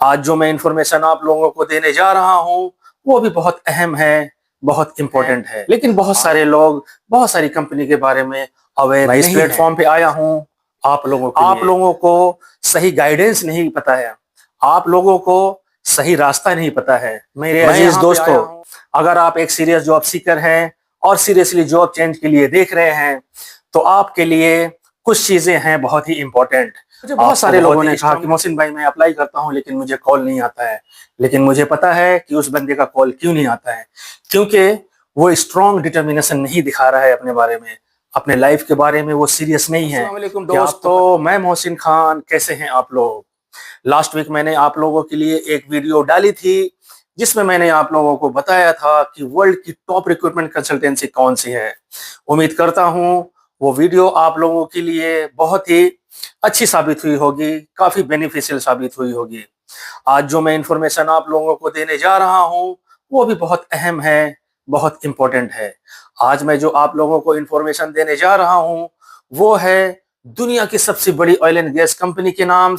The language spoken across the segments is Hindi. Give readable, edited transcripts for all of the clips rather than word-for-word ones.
आज जो मैं इंफॉर्मेशन आप लोगों को देने जा रहा हूँ वो भी बहुत अहम है, बहुत इंपॉर्टेंट है। लेकिन बहुत सारे लोग बहुत सारी कंपनी के बारे में अवेयर नहीं है। इस प्लेटफॉर्म पे आया हूँ आप लोगों को सही गाइडेंस नहीं पता है, आप लोगों को सही रास्ता नहीं पता है। मेरे अजीज दोस्तों, अगर आप एक सीरियस जॉब सीकर हैं और सीरियसली जॉब चेंज के लिए देख रहे हैं तो आपके लिए कुछ चीजें हैं बहुत ही इंपॉर्टेंट। मुझे बहुत सारे लोगों ने कहा कि मोहसिन भाई मैं अप्लाई करता हूं लेकिन मुझे कॉल नहीं आता है। लेकिन मुझे पता है कि उस बंदे का कॉल क्यों नहीं आता है, क्योंकि वो स्ट्रॉन्ग डिटर्मिनेशन नहीं दिखा रहा है अपने बारे में, अपने लाइफ के बारे में वो सीरियस नहीं है। अस्सलाम वालेकुम दोस्तों, मैं मोहसिन खान, कैसे हैं आप लोग। लास्ट वीक मैंने आप लोगों के लिए एक वीडियो डाली थी जिसमें मैंने आप लोगों को बताया था कि वर्ल्ड की टॉप रिक्रूटमेंट कंसल्टेंसी कौन सी है। उम्मीद करता हूं वो वीडियो आप लोगों के लिए बहुत ही अच्छी साबित हुई होगी, काफी बेनिफिशियल साबित हुई होगी। आज जो मैं इंफॉर्मेशन आप लोगों को देने जा रहा हूं वो भी बहुत अहम है, बहुत इंपॉर्टेंट है। आज मैं जो आप लोगों को इंफॉर्मेशन देने जा रहा हूं वो है दुनिया की सबसे बड़ी ऑयल एंड गैस कंपनी के नाम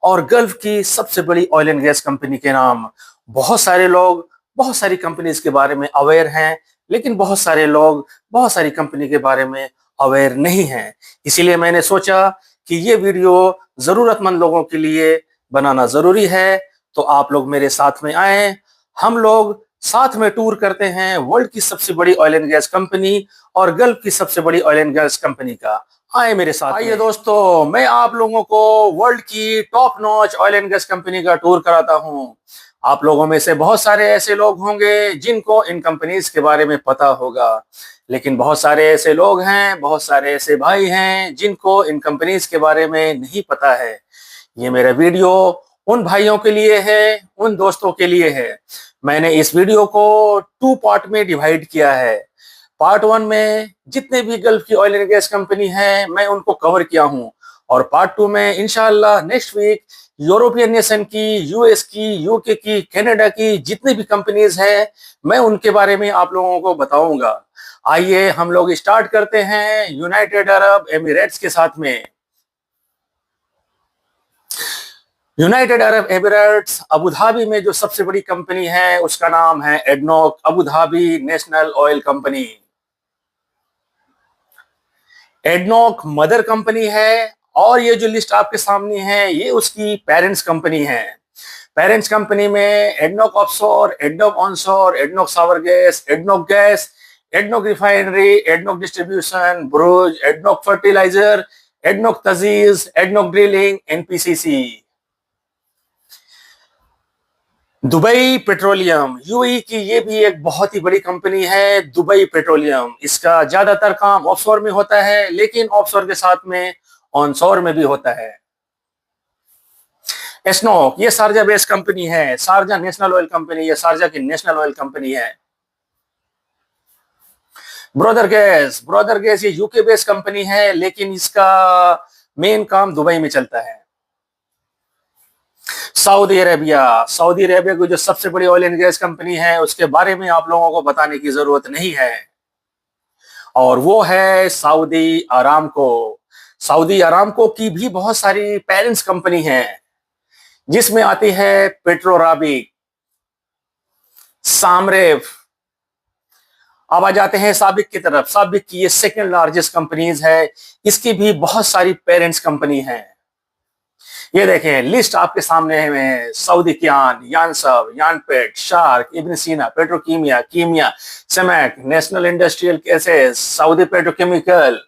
और गल्फ की सबसे बड़ी ऑयल एंड गैस कंपनी के नाम। बहुत सारे लोग बहुत सारी कंपनीज के बारे में अवेयर हैं, लेकिन बहुत सारे लोग बहुत सारी कंपनी के बारे में अवेयर नहीं हैं। इसीलिए मैंने सोचा कि ये वीडियो जरूरतमंद लोगों के लिए बनाना जरूरी है। तो आप लोग मेरे साथ में आए, हम लोग साथ में टूर करते हैं वर्ल्ड की सबसे बड़ी ऑयल एंड गैस कंपनी और गल्फ की सबसे बड़ी ऑयल एंड गैस कंपनी का। आए मेरे साथ। आइए दोस्तों, मैं आप लोगों को वर्ल्ड की top notch oil and gas company का टूर कराता हूं। आप लोगों में से बहुत सारे ऐसे लोग होंगे जिनको इन कंपनीज के बारे में पता होगा, लेकिन बहुत सारे ऐसे लोग हैं, बहुत सारे ऐसे भाई हैं जिनको इन कंपनीज के बारे में नहीं पता है। ये मेरा वीडियो उन भाइयों के लिए है, उन दोस्तों के लिए है। मैंने इस वीडियो को 2 पार्ट में डिवाइड किया है। पार्ट 1 में जितने भी गल्फ की ऑयल एंड गैस कंपनी है मैं उनको कवर किया हूं, और पार्ट 2 में इंशाल्लाह नेक्स्ट वीक यूरोपियन नेशन की, यूएस की, यूके की, कनाडा की जितनी भी कंपनीज हैं मैं उनके बारे में आप लोगों को बताऊंगा। आइए हम लोग स्टार्ट करते हैं यूनाइटेड अरब एमिरेट्स के साथ में। United Arab Emirates Abu Dhabi में जो सबसे बड़ी कंपनी है उसका नाम है ADNOC Abu Dhabi national oil company. ADNOC mother company है और ये जो लिस्ट आपके सामने है ये उसकी पेरेंट्स कंपनी है। पेरेंट्स कंपनी में ADNOC offshore, ADNOC onshore, ADNOC sour gas, ADNOC gas, ADNOC refinery, ADNOC distribution, Borouge, ADNOC fertiliser, ADNOC Taziz, ADNOC drilling, NPCC. Dubai petroleum UAE की ये भी एक बहुत ही बड़ी कंपनी है, दुबई पेट्रोलियम। इसका ज्यादातर काम ऑफशोर में होता है, लेकिन ऑफशोर के साथ में ऑनशोर में भी होता है। एस्नॉक ये शारजा बेस्ड कंपनी है, शारजा नेशनल ऑयल कंपनी, ये शारजा की नेशनल ऑयल कंपनी है। ब्रदर गैस ये यूके बेस्ड कंपनी है, लेकिन इसका मेन काम दुबई में चलता है। सऊदी अरेबिया की जो सबसे बड़ी ऑयल एंड गैस कंपनी है उसके बारे में आप लोगों को बताने की जरूरत नहीं है, और वो है सऊदी अरामको। सऊदी अरामको की भी बहुत सारी पेरेंट्स कंपनी हैं, जिसमें आती है पेट्रोराबिक, सामरेफ। अब आ जाते हैं साबिक की तरफ। साबिक की ये सेकंड लार्जेस्ट कंपनीज है, इसकी भी बहुत सारी पेरेंट्स कंपनी हैं। ये देखें लिस्ट आपके सामने है। सऊदी कियान, यानसब, यानपेट, Sharq, Ibn Sina, Petrokemya, Kemya, सेमेक, national industrial gases, Saudi petrochemical,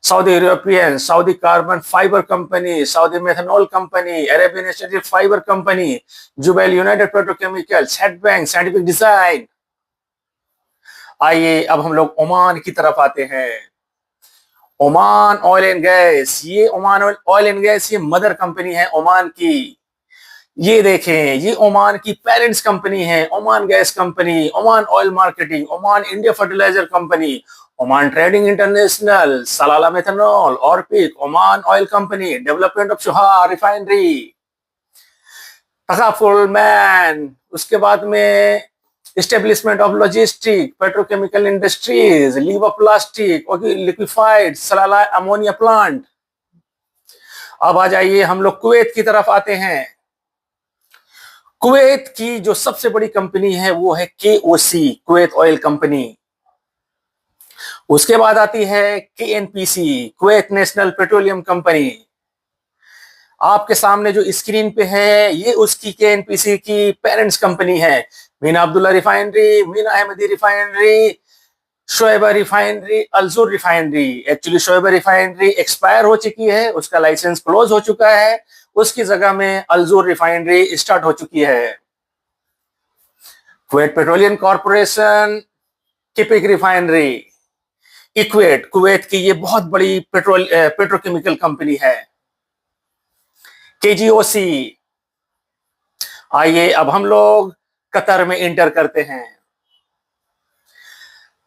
Saudi European, Saudi carbon fibre company, Saudi methanol company, Arabian institute fibre company, Jubail united petrochemical, सेट बैंक, साइंटिफिक डिजाइन। आइए अब हम लोग ओमान की तरफ आते हैं। ओमान ऑयल एंड गैस, ये ओमान ऑयल एंड गैस ये मदर कंपनी है ओमान की। ये देखें ये ओमान की पेरेंट्स कंपनी है, Oman gas company, Oman oil marketing, Oman India fertiliser company, Oman trading international, Salalah methanol, ORPIC, Oman oil company, development of Sohar refinery, Takaful मैन, उसके बाद में establishment of logistic, petrochemical industries, Liwa plastic, liquefied, Salalah ammonia plant. अब आ जाइए हम लोग कुवैत की तरफ आते हैं। कुवैत की जो सबसे बड़ी कंपनी है वो है KOC, कुवैत ऑयल कंपनी। उसके बाद आती है KNPC, Kuwait national petroleum company. आपके सामने जो स्क्रीन पे है ये उसकी KNPC की पेरेंट्स कंपनी है। Mina Abdullah refinery, Mina Ahmadi refinery, Shuaiba refinery, Al Zour refinery. Actually Shuaiba refinery expire हो चुकी है, उसका लाइसेंस क्लोज हो चुका है, उसकी जगह में अल्जुर रिफाइनरी स्टार्ट हो चुकी है। Kuwait petroleum corporation, KIPIC refinery, EQUATE, कुवैत की ये बहुत बड़ी पेट्रोकेमिकल कंपनी है। KGOC। आइए अब हम लोग कतर में इंटर करते हैं।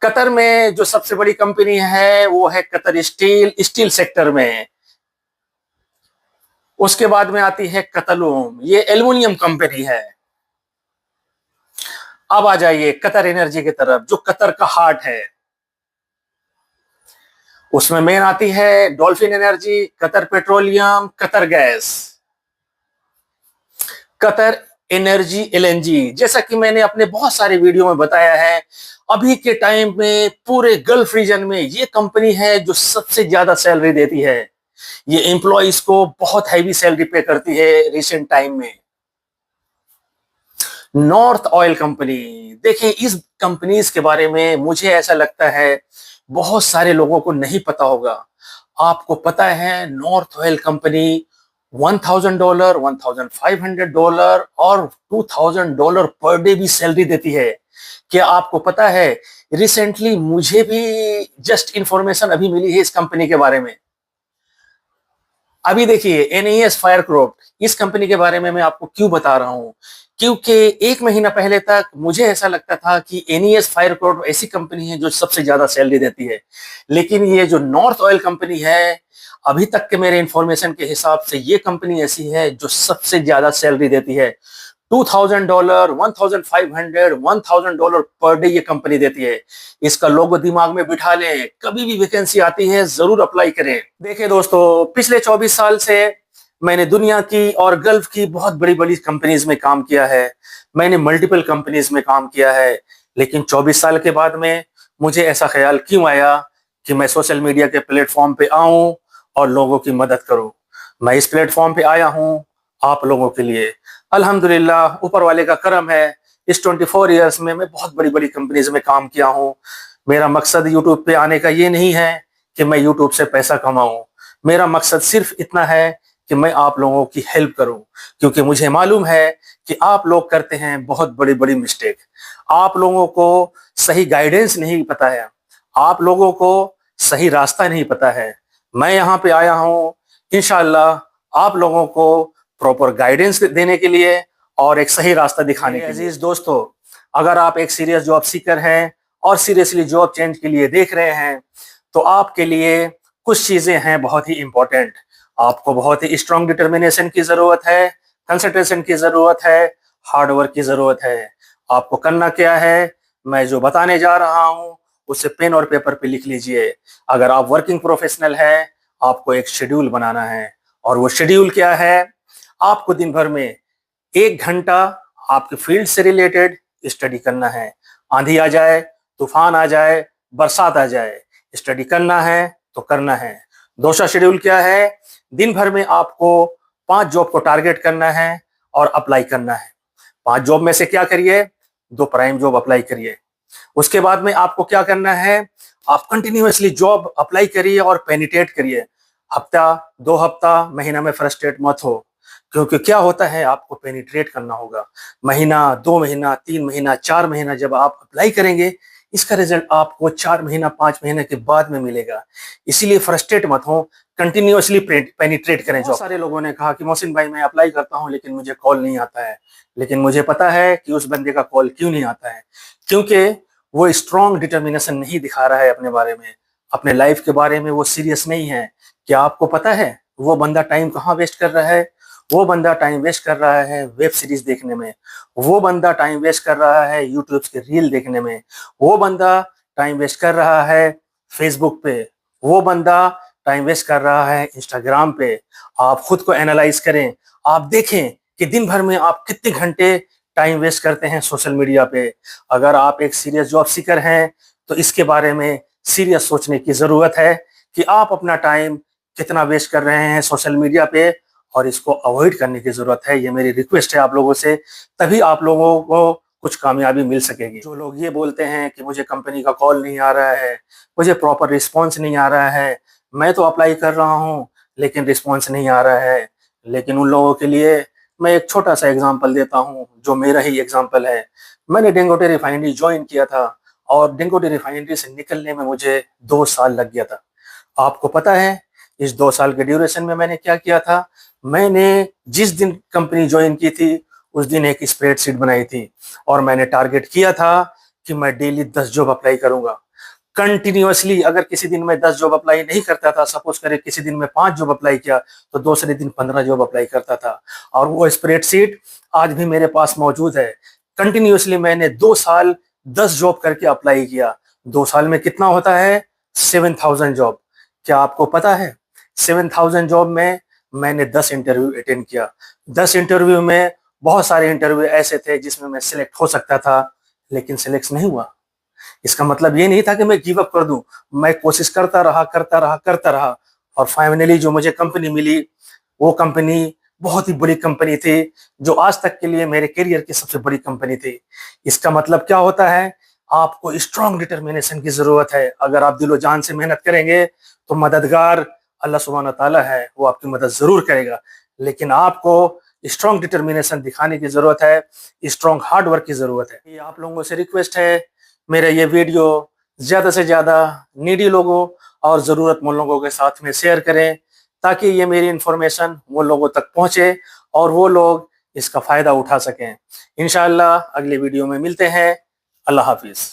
कतर में जो सबसे बड़ी कंपनी है वो है कतर स्टील, स्टील सेक्टर में। उसके बाद में आती है कतलूम, ये एल्युमिनियम कंपनी है। अब आ जाइए कतर एनर्जी की तरफ, जो कतर का हार्ट है। उसमें मेन आती है dolphin energy, Qatar petroleum, Qatar gas, Qatar energy LNG। जैसा कि मैंने अपने बहुत सारे वीडियो में बताया है, अभी के टाइम में पूरे गल्फ रीजन में ये कंपनी है जो सबसे ज्यादा सैलरी देती है। ये एम्प्लॉइज को बहुत हैवी सैलरी पे करती है रिसेंट टाइम में। नॉर्थ ऑयल कंपनी, देखिए इस कंपनीज के बारे में मुझे ऐसा लगता है बहुत सारे लोगों को नहीं पता होगा। आपको पता है नॉर्थ ऑयल कंपनी $1,000, $1,500 और $2,000 पर डे भी सैलरी देती है। क्या आपको पता है, रिसेंटली मुझे भी जस्ट इंफॉर्मेशन अभी मिली है इस कंपनी के बारे में। अभी देखिए NES फायरक्राफ्ट, इस कंपनी के बारे में मैं आपको क्यों बता रहा हूं, क्योंकि एक महीना पहले तक मुझे ऐसा लगता था कि NES फायरक्राफ्ट ऐसी कंपनी है जो सबसे ज्यादा सैलरी देती है, लेकिन ये जो नॉर्थ ऑयल कंपनी है, अभी तक के मेरे इंफॉर्मेशन के हिसाब से ये कंपनी ऐसी है जो सबसे ज्यादा सैलरी देती है। $2,000, $1,500, $1,000 पर डे ये कंपनी देती है। इसका लोगो दिमाग में बिठा लें, कभी भी वैकेंसी आती है जरूर अप्लाई करें। देखिए दोस्तों, पिछले 24 साल से मैंने दुनिया की और गल्फ की बहुत बड़ी बड़ी कंपनीज में काम किया है। मैंने मल्टीपल कंपनीज में काम किया है, लेकिन 24 साल के बाद में मुझे ऐसा ख्याल क्यों आया कि मैं सोशल मीडिया के प्लेटफॉर्म पे आऊं और लोगों की मदद करूं। मैं इस प्लेटफॉर्म पे आया हूं आप लोगों के लिए। अल्हम्दुलिल्लाह, ऊपर वाले का करम है, इस 24 ईयर्स में मैं बहुत बड़ी बड़ी कंपनीज में काम किया हूं। मेरा मकसद यूट्यूब पे आने का ये नहीं है कि मैं यूट्यूब से पैसा कमाऊं। मेरा मकसद सिर्फ इतना है कि मैं आप लोगों की हेल्प करूं, क्योंकि मुझे मालूम है कि आप लोग करते हैं बहुत बड़ी बड़ी मिस्टेक। आप लोगों को सही गाइडेंस नहीं पता है, आप लोगों को सही रास्ता नहीं पता है। मैं यहाँ पे आया हूँ इंशाअल्लाह आप लोगों को प्रॉपर गाइडेंस देने के लिए और एक सही रास्ता दिखाने के लिए। अजीज दोस्तों, अगर आप एक सीरियस जॉब सीकर हैं और सीरियसली जॉब चेंज के लिए देख रहे हैं, तो आपके लिए कुछ चीजें हैं बहुत ही इंपॉर्टेंट। आपको बहुत ही स्ट्रॉन्ग डिटर्मिनेशन की जरूरत है, कंसंट्रेशन की जरूरत है, हार्ड वर्क की जरूरत है। आपको करना क्या है, मैं जो बताने जा रहा हूँ उसे पेन और पेपर पे लिख लीजिए। अगर आप वर्किंग प्रोफेशनल हैं, आपको एक शेड्यूल बनाना है, और वो शेड्यूल क्या है, आपको दिन भर में 1 घंटा आपके फील्ड से रिलेटेड स्टडी करना है। आंधी आ जाए, तूफान आ जाए, बरसात आ जाए, स्टडी करना है तो करना है। दूसरा शेड्यूल क्या है, दिन भर में आपको 5 जॉब को टारगेट करना है और अप्लाई करना है। 5 जॉब में से क्या करिए, 2 प्राइम जॉब अप्लाई करिए। उसके बाद में आपको क्या करना है, आप कंटिन्यूअसली जॉब अप्लाई करिए और पेनिट्रेट करिए। हफ्ता, 2 हफ्ता, महीना में फ्रस्ट्रेट मत हो, क्योंकि क्या होता है, आपको पेनिट्रेट करना होगा। महीना, 2 महीना, 3 महीना, 4 महीना जब आप अप्लाई करेंगे, इसका रिजल्ट आपको 4 महीना, 5 महीने के बाद में मिलेगा। इसीलिए फ्रस्ट्रेट मत हो, कंटिन्यूअसली पेनिट्रेट करें। बहुत सारे लोगों ने कहा कि मोहसिन भाई मैं अप्लाई करता हूं लेकिन मुझे कॉल नहीं आता है। लेकिन मुझे पता है कि उस बंदे का कॉल क्यों नहीं आता है, क्योंकि वो स्ट्रॉन्ग डिटर्मिनेशन नहीं दिखा रहा है अपने बारे में, अपने लाइफ के बारे में वो सीरियस नहीं है। क्या आपको पता है वो बंदा टाइम कहाँ वेस्ट कर रहा है? वो बंदा टाइम वेस्ट कर रहा है वेब सीरीज देखने में, वो बंदा टाइम वेस्ट कर रहा है यूट्यूब के रील देखने में, वो बंदा टाइम वेस्ट कर रहा है फेसबुक पे, वो बंदा टाइम वेस्ट कर रहा है इंस्टाग्राम पे। आप खुद को एनालाइज करें, आप देखें कि दिन भर में आप कितने घंटे टाइम वेस्ट करते हैं सोशल मीडिया पे। अगर आप एक सीरियस जॉब सीकर हैं तो इसके बारे में सीरियस सोचने की जरूरत है कि आप अपना टाइम कितना वेस्ट कर रहे हैं सोशल मीडिया पे, और इसको अवॉइड करने की जरूरत है। ये मेरी रिक्वेस्ट है आप लोगों से, तभी आप लोगों को कुछ कामयाबी मिल सकेगी। जो लोग ये बोलते हैं कि मुझे कंपनी का कॉल नहीं आ रहा है, मुझे प्रॉपर रिस्पॉन्स नहीं आ रहा है, मैं तो अप्लाई कर रहा हूँ लेकिन रिस्पॉन्स नहीं आ रहा है, लेकिन उन लोगों के लिए मैं एक छोटा सा एग्जांपल देता हूँ जो मेरा ही एग्जांपल है। मैंने डेंगोटे रिफाइनरी ज्वाइन किया था और डेंगोटे रिफाइनरी से निकलने में मुझे 2 साल लग गया था। आपको पता है इस 2 साल के ड्यूरेशन में मैंने क्या किया था? मैंने जिस दिन कंपनी ज्वाइन की थी उस दिन एक स्प्रेडशीट बनाई थी और मैंने टारगेट किया था कि मैं डेली 10 जॉब अप्लाई करूंगा कंटिन्यूअसली। अगर किसी दिन मैं 10 जॉब अप्लाई नहीं करता था, सपोज करें किसी दिन मैं 5 जॉब अप्लाई किया, तो दूसरे दिन 15 जॉब अप्लाई करता था। और वो स्प्रेडशीट आज भी मेरे पास मौजूद है। कंटिन्यूअसली मैंने 2 साल 10 जॉब करके अप्लाई किया। 2 साल में कितना होता है? 7000 जॉब। क्या आपको पता है 7000 जॉब में मैंने 10 इंटरव्यू अटेंड किया। 10 इंटरव्यू में बहुत सारे इंटरव्यू ऐसे थे जिसमें मैं सिलेक्ट हो सकता था, लेकिन सिलेक्ट नहीं हुआ। इसका मतलब ये नहीं था कि मैं गिव अप कर दूं, मैं कोशिश करता रहा करता रहा करता रहा, और फाइनली जो मुझे कंपनी मिली वो कंपनी बहुत ही बड़ी कंपनी थी, जो आज तक के लिए मेरे करियर की सबसे बड़ी कंपनी थी। इसका मतलब क्या होता है? आपको स्ट्रॉन्ग डिटर्मिनेशन की जरूरत है। अगर आप दिलो जान से मेहनत करेंगे तो मददगार अल्लाह सुब्हान ताला है, वो आपकी मदद जरूर करेगा। लेकिन आपको स्ट्रॉन्ग डिटर्मिनेशन दिखाने की जरूरत है, स्ट्रॉन्ग हार्ड वर्क की जरूरत है। ये आप लोगों से रिक्वेस्ट है, मेरा ये वीडियो ज्यादा से ज्यादा नीडी लोगों और जरूरतमंद लोगों के साथ में शेयर करें, ताकि ये मेरी इंफॉर्मेशन वो लोगों तक पहुंचे और वो लोग इसका फायदा उठा सकें। इंशाअल्लाह अगले वीडियो में मिलते हैं। अल्लाह हाफिज।